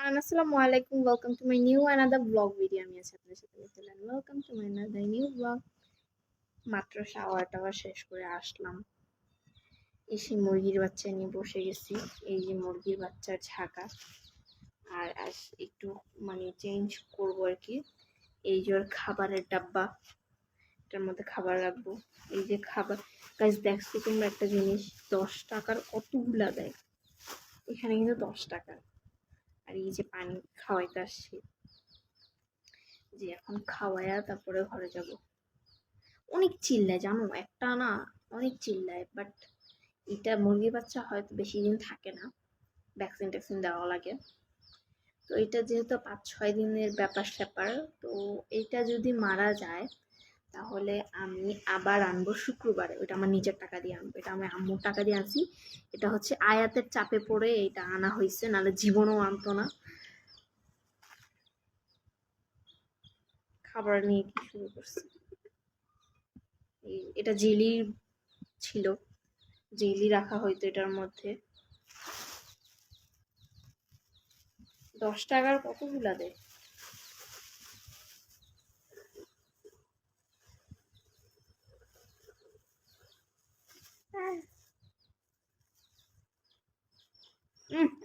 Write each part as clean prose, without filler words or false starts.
Assalamu alaikum. Welcome to my new another vlog video. আমি আছি আপনাদের সাথে মিথিলান। Welcome to my another new vlog. মাত্র শাওয়ার টাওয়ার শেষ করে আসলাম। এসে মুরগির বাচ্চা নিয়ে বসে গেছি। এই যে মুরগির বাচ্চার ঝাঁকা। আর একটু চেঞ্জ করবো আর কি। এই যে ওর খাবারের ডাব্বা, এটার মধ্যে খাবার রাখবো। এই যে খাবার গাইস, দেখছো তোমরা একটা জিনিস, 10 টাকার কতগুলা দেয়। এখানে কিন্তু 10 টাকা। আর এই যে পানি খাওয়াইতে আসছি, যে এখন খাওয়ায়া তারপরে ঘরে যাব। অনেক চিল্লায় জানো, একটা না অনেক চিল্লায়, বাট এটা মুরগির বাচ্চা হয়তো বেশি দিন থাকে না, ভ্যাকসিন ট্যাকসিন দেওয়া লাগে। তো এটা যেহেতু 5-6 দিনের ব্যাপার স্যাপার, তো এটা যদি মারা যায় তাহলে আমি আবার আনবো শুক্রবারে। ওইটা আমার নিজের টাকা দিয়ে আনবো, এটা আমি আম্মুর টাকা দিয়ে আনছি। এটা হচ্ছে আয়াতের চাপে পড়ে এটা আনা হয়েছে, নাহলে জীবনও আনতো না। খাবার নিয়ে কি শুরু করছে। এটা জেলি ছিল, জেলি রাখা হইতো এটার মধ্যে। 10 টাকার কতগুলা দেয়।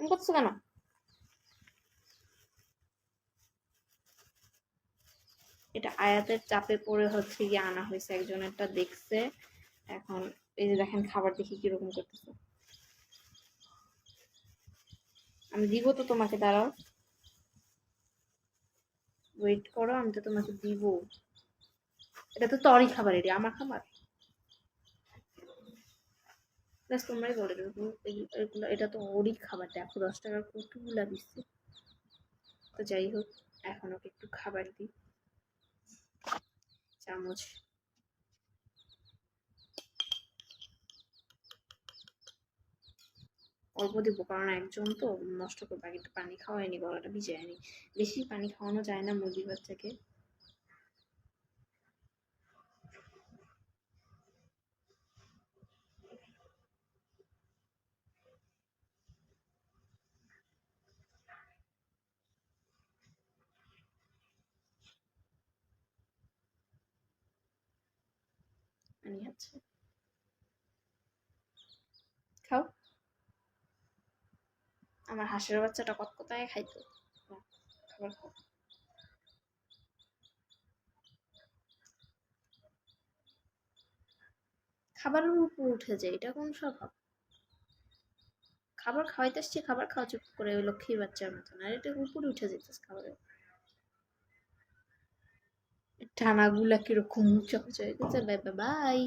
করছো কেন? এটা আয়াতের চাপে পড়ে হচ্ছে গিয়ে আনা হয়েছে, একজনেরটা দেখছে। এখন এই যে দেখেন খাবার দেখি কিরকম করতেছে। আমি দিব তো তোমাকে, দাঁড়াও, ওয়েট করো, আমি তো তোমাকে দিব। এটা তো তরি খাবার, এটা আমার খাবার। তোমরাই বলে এগুলো, এটা তো ওরই খাবার। দেখো 10 টাকার কতগুলা দিচ্ছে। তো যাই হোক, এখন ওকে একটু খাবার দিই, চামচ। অল্প দিব, কারণ একজন তো নষ্ট করবে। আগে একটু পানি খাওয়ায়নি, গলাটা ভিজায়নি। বেশি পানি খাওয়ানো যায় না মুরগির বাচ্চাকে। পানি আছে, খাও। আমার হাঁসের বাচ্চাটা কতটাই খাইতো। খাবার খাও। খাবারের উপর উঠে যায়, এটা কোন স্বভাব? খাবার খাওয়াইতে আসছি, খাবার খাওয়া চুপ করে, ওই লক্ষ্মীর বাচ্চার মতন। আর এটা উপরে উঠে যেতেছে খাবারের। টানাগুলা কিরকম উঁচা উঁচা হয়ে গেছে। Bye bye bye.